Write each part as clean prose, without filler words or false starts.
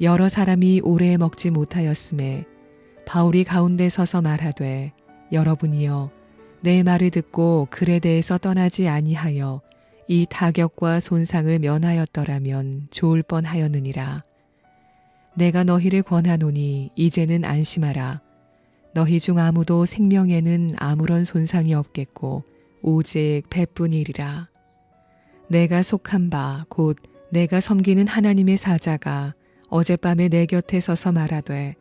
여러 사람이 오래 먹지 못하였음에 바울이 가운데 서서 말하되 여러분이여 내 말을 듣고 글에 대해서 떠나지 아니하여 이 타격과 손상을 면하였더라면 좋을 뻔하였느니라. 내가 너희를 권하노니 이제는 안심하라. 너희 중 아무도 생명에는 아무런 손상이 없겠고 오직 배뿐이리라. 내가 속한 바 곧 내가 섬기는 하나님의 사자가 어젯밤에 내 곁에 서서 말하되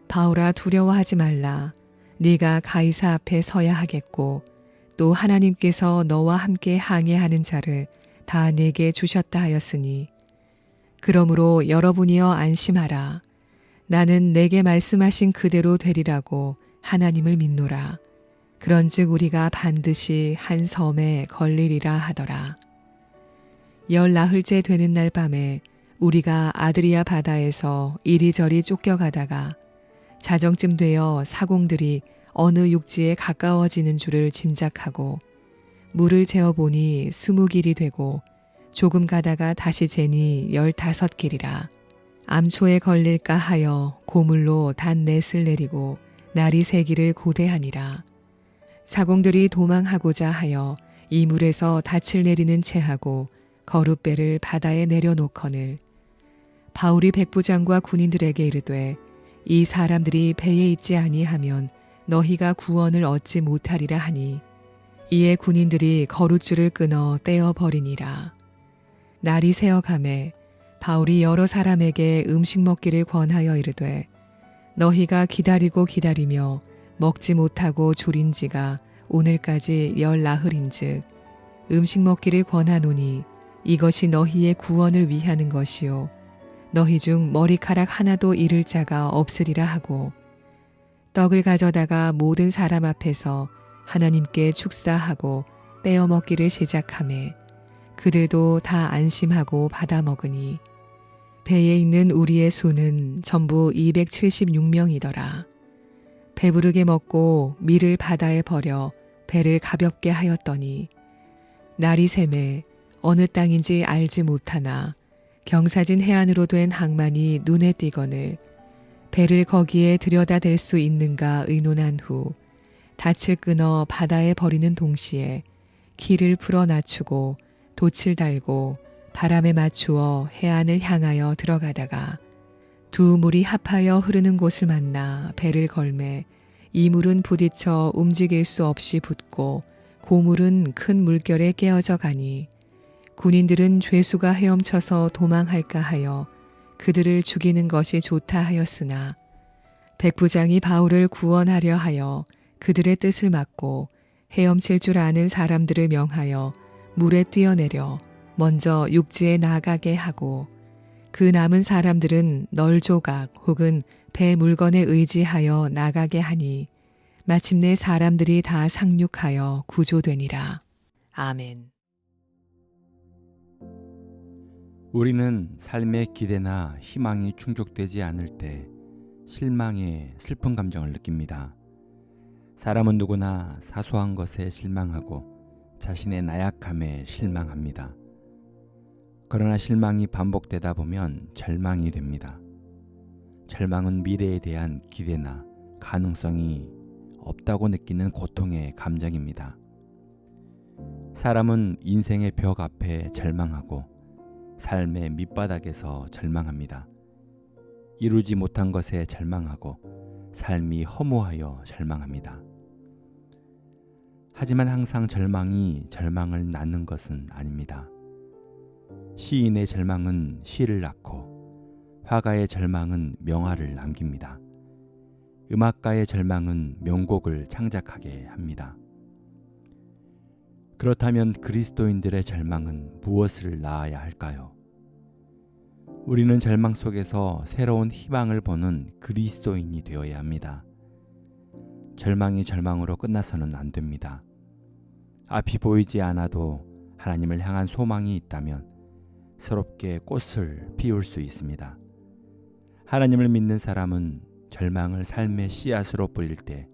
바울아 두려워하지 말라. 네가 가이사 앞에 서야 하겠고 또 하나님께서 너와 함께 항해하는 자를 다 내게 주셨다 하였으니 그러므로 여러분이여 안심하라. 나는 내게 말씀하신 그대로 되리라고 하나님을 믿노라. 그런즉 우리가 반드시 한 섬에 걸리리라 하더라. 14흘째 되는 날 밤에 우리가 아드리아 바다에서 이리저리 쫓겨가다가 자정쯤 되어 사공들이 어느 육지에 가까워지는 줄을 짐작하고 물을 재어보니 20길이 되고 조금 가다가 다시 재니 15길이라. 암초에 걸릴까 하여 고물로 단 넷을 내리고 날이 새기를 고대하니라. 사공들이 도망하고자 하여 이 물에서 닻을 내리는 채하고 거룻배를 바다에 내려놓거늘 바울이 백부장과 군인들에게 이르되 이 사람들이 배에 있지 아니하면 너희가 구원을 얻지 못하리라 하니 이에 군인들이 거룻줄을 끊어 떼어버리니라. 날이 새어가매 바울이 여러 사람에게 음식 먹기를 권하여 이르되 너희가 기다리고 기다리며 먹지 못하고 줄인 지가 오늘까지 14흘인즉 음식 먹기를 권하노니 이것이 너희의 구원을 위하는 것이요 너희 중 머리카락 하나도 잃을 자가 없으리라 하고 떡을 가져다가 모든 사람 앞에서 하나님께 축사하고 떼어 먹기를 시작하매 그들도 다 안심하고 받아 먹으니 배에 있는 우리의 수는 전부 276명이더라. 배부르게 먹고 밀을 바다에 버려 배를 가볍게 하였더니 날이 새매 어느 땅인지 알지 못하나 경사진 해안으로 된 항만이 눈에 띄거늘 배를 거기에 들여다 댈 수 있는가 의논한 후 닻을 끊어 바다에 버리는 동시에 키를 풀어 낮추고 돛을 달고 바람에 맞추어 해안을 향하여 들어가다가 두 물이 합하여 흐르는 곳을 만나 배를 걸매 이 물은 부딪혀 움직일 수 없이 붙고 고물은 큰 물결에 깨어져 가니 군인들은 죄수가 헤엄쳐서 도망할까 하여 그들을 죽이는 것이 좋다 하였으나 백부장이 바울을 구원하려 하여 그들의 뜻을 막고 헤엄칠 줄 아는 사람들을 명하여 물에 뛰어내려 먼저 육지에 나가게 하고 그 남은 사람들은 널조각 혹은 배 물건에 의지하여 나가게 하니 마침내 사람들이 다 상륙하여 구조되니라. 아멘. 우리는 삶의 기대나 희망이 충족되지 않을 때 실망의 슬픈 감정을 느낍니다. 사람은 누구나 사소한 것에 실망하고 자신의 나약함에 실망합니다. 그러나 실망이 반복되다 보면 절망이 됩니다. 절망은 미래에 대한 기대나 가능성이 없다고 느끼는 고통의 감정입니다. 사람은 인생의 벽 앞에 절망하고 삶의 밑바닥에서 절망합니다. 이루지 못한 것에 절망하고 삶이 허무하여 절망합니다. 하지만 항상 절망이 절망을 낳는 것은 아닙니다. 시인의 절망은 시를 낳고 화가의 절망은 명화를 남깁니다. 음악가의 절망은 명곡을 창작하게 합니다. 그렇다면 그리스도인들의 절망은 무엇을 낳아야 할까요? 우리는 절망 속에서 새로운 희망을 보는 그리스도인이 되어야 합니다. 절망이 절망으로 끝나서는 안 됩니다. 앞이 보이지 않아도 하나님을 향한 소망이 있다면 새롭게 꽃을 피울 수 있습니다. 하나님을 믿는 사람은 절망을 삶의 씨앗으로 뿌릴 때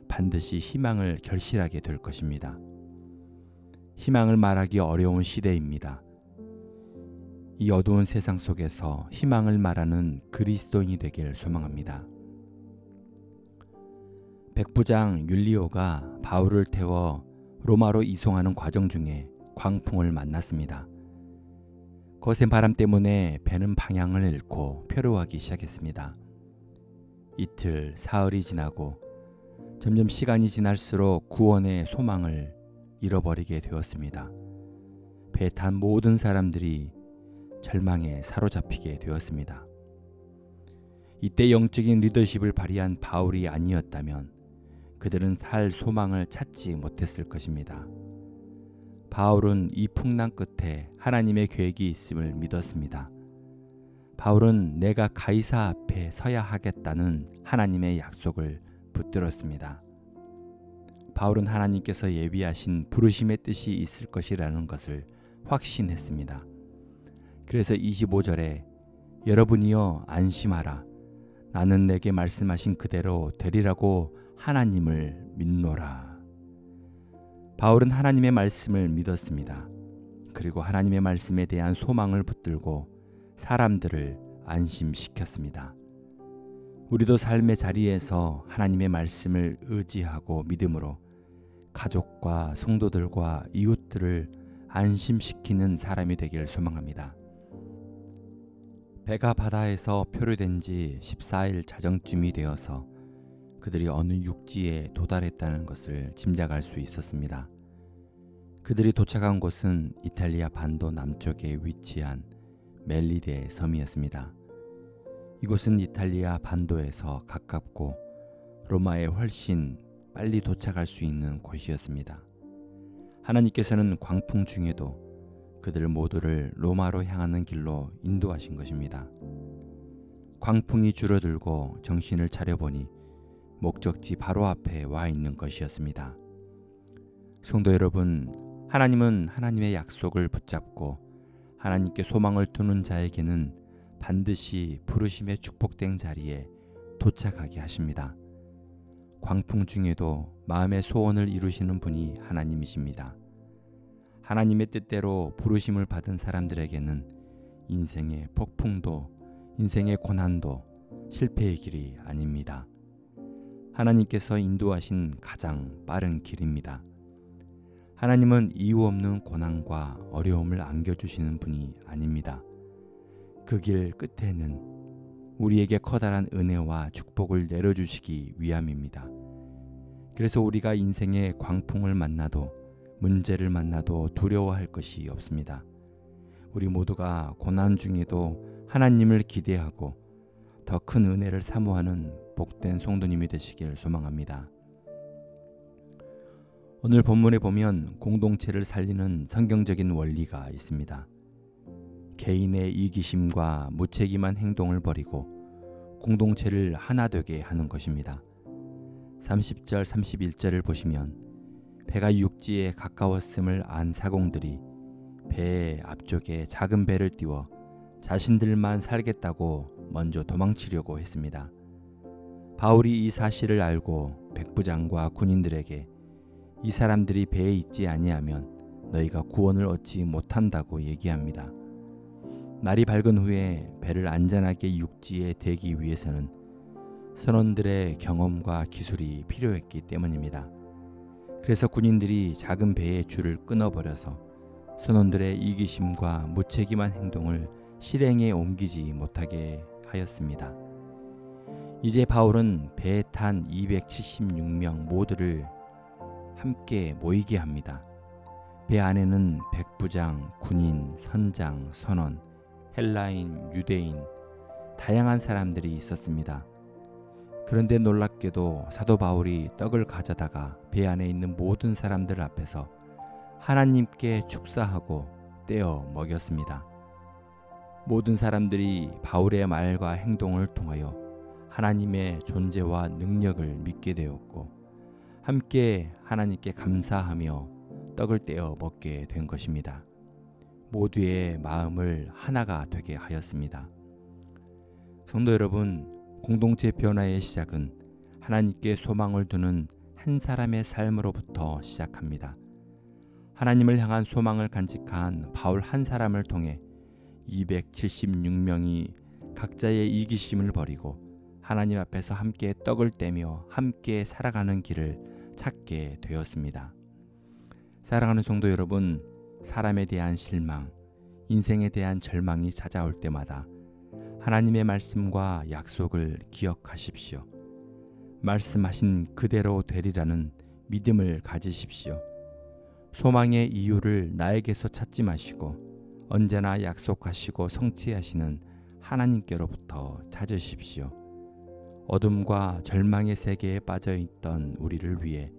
반드시 희망을 결실하게 될 것입니다. 희망을 말하기 어려운 시대입니다. 이 어두운 세상 속에서 희망을 말하는 그리스도인이 되길 소망합니다. 백부장 율리오가 바울을 태워 로마로 이송하는 과정 중에 광풍을 만났습니다. 거센 바람 때문에 배는 방향을 잃고 표류하기 시작했습니다. 이틀, 사흘이 지나고 점점 시간이 지날수록 구원의 소망을 잃어버리게 되었습니다. 배에 탄 모든 사람들이 절망에 사로잡히게 되었습니다. 이때 영적인 리더십을 발휘한 바울이 아니었다면 그들은 살 소망을 찾지 못했을 것입니다. 바울은 이 풍랑 끝에 하나님의 계획이 있음을 믿었습니다. 바울은 내가 가이사 앞에 서야 하겠다는 하나님의 약속을 붙들었습니다. 바울은 하나님께서 예비하신 부르심의 뜻이 있을 것이라는 것을 확신했습니다. 그래서 25절에 여러분이여 안심하라. 나는 내게 말씀하신 그대로 되리라고 하나님을 믿노라. 바울은 하나님의 말씀을 믿었습니다. 그리고 하나님의 말씀에 대한 소망을 붙들고 사람들을 안심시켰습니다. 우리도 삶의 자리에서 하나님의 말씀을 의지하고 믿음으로 가족과 성도들과 이웃들을 안심시키는 사람이 되기를 소망합니다. 배가 바다에서 표류된 지 14일 자정쯤이 되어서 그들이 어느 육지에 도달했다는 것을 짐작할 수 있었습니다. 그들이 도착한 곳은 이탈리아 반도 남쪽에 위치한 멜리데 섬이었습니다. 이곳은 이탈리아 반도에서 가깝고 로마에 훨씬 빨리 도착할 수 있는 곳이었습니다. 하나님께서는 광풍 중에도 그들 모두를 로마로 향하는 길로 인도하신 것입니다. 광풍이 줄어들고 정신을 차려보니 목적지 바로 앞에 와 있는 것이었습니다. 성도 여러분, 하나님은 하나님의 약속을 붙잡고 하나님께 소망을 두는 자에게는 반드시 부르심의 축복된 자리에 도착하게 하십니다. 광풍 중에도 마음의 소원을 이루시는 분이 하나님이십니다. 하나님의 뜻대로 부르심을 받은 사람들에게는 인생의 폭풍도, 인생의 고난도 실패의 길이 아닙니다. 하나님께서 인도하신 가장 빠른 길입니다. 하나님은 이유 없는 고난과 어려움을 안겨주시는 분이 아닙니다. 그 길 끝에는 우리에게 커다란 은혜와 축복을 내려주시기 위함입니다. 그래서 우리가 인생의 광풍을 만나도 문제를 만나도 두려워할 것이 없습니다. 우리 모두가 고난 중에도 하나님을 기대하고 더 큰 은혜를 사모하는 복된 성도님이 되시길 소망합니다. 오늘 본문에 보면 공동체를 살리는 성경적인 원리가 있습니다. 개인의 이기심과 무책임한 행동을 버리고 공동체를 하나 되게 하는 것입니다. 30절 31절을 보시면 배가 육지에 가까웠음을 안 사공들이 배의 앞쪽에 작은 배를 띄워 자신들만 살겠다고 먼저 도망치려고 했습니다. 바울이 이 사실을 알고 백부장과 군인들에게 이 사람들이 배에 있지 아니하면 너희가 구원을 얻지 못한다고 얘기합니다. 날이 밝은 후에 배를 안전하게 육지에 대기 위해서는 선원들의 경험과 기술이 필요했기 때문입니다. 그래서 군인들이 작은 배의 줄을 끊어버려서 선원들의 이기심과 무책임한 행동을 실행에 옮기지 못하게 하였습니다. 이제 바울은 배에 탄 276명 모두를 함께 모이게 합니다. 배 안에는 백부장, 군인, 선장, 선원, 헬라인, 유대인, 다양한 사람들이 있었습니다. 그런데 놀랍게도 사도 바울이 떡을 가져다가 배 안에 있는 모든 사람들 앞에서 하나님께 축사하고 떼어 먹였습니다. 모든 사람들이 바울의 말과 행동을 통하여 하나님의 존재와 능력을 믿게 되었고 함께 하나님께 감사하며 떡을 떼어 먹게 된 것입니다. 모두의 마음을 하나가 되게 하였습니다. 성도 여러분, 공동체 변화의 시작은 하나님께 소망을 두는 한 사람의 삶으로부터 시작합니다. 하나님을 향한 소망을 간직한 바울 한 사람을 통해 276명이 각자의 이기심을 버리고 하나님 앞에서 함께 떡을 떼며 함께 살아가는 길을 찾게 되었습니다. 사랑하는 성도 여러분, 사람에 대한 실망, 인생에 대한 절망이 찾아올 때마다 하나님의 말씀과 약속을 기억하십시오. 말씀하신 그대로 되리라는 믿음을 가지십시오. 소망의 이유를 나에게서 찾지 마시고 언제나 약속하시고 성취하시는 하나님께로부터 찾으십시오. 어둠과 절망의 세계에 빠져 있던 우리를 위해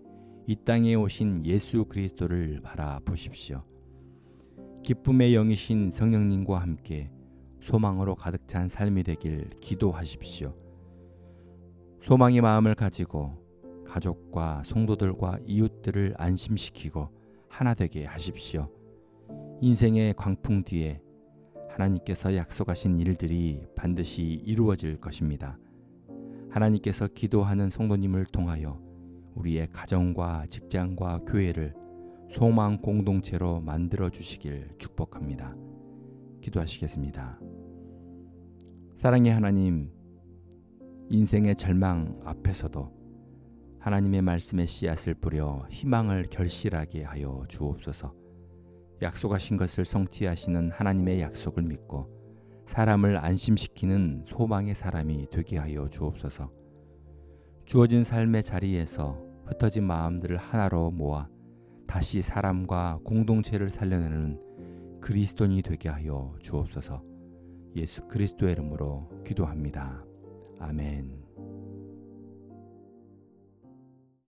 이 땅에 오신 예수 그리스도를 바라보십시오. 기쁨의 영이신 성령님과 함께 소망으로 가득 찬 삶이 되길 기도하십시오. 소망의 마음을 가지고 가족과 성도들과 이웃들을 안심시키고 하나 되게 하십시오. 인생의 광풍 뒤에 하나님께서 약속하신 일들이 반드시 이루어질 것입니다. 하나님께서 기도하는 성도님을 통하여 우리의 가정과 직장과 교회를 소망 공동체로 만들어 주시길 축복합니다. 기도하시겠습니다. 사랑의 하나님, 인생의 절망 앞에서도 하나님의 말씀의 씨앗을 뿌려 희망을 결실하게 하여 주옵소서. 약속하신 것을 성취하시는 하나님의 약속을 믿고 사람을 안심시키는 소망의 사람이 되게 하여 주옵소서. 주어진 삶의 자리에서 흩어진 마음들을 하나로 모아 다시 사람과 공동체를 살려내는 그리스도인이 되게 하여 주옵소서. 예수 그리스도의 이름으로 기도합니다. 아멘.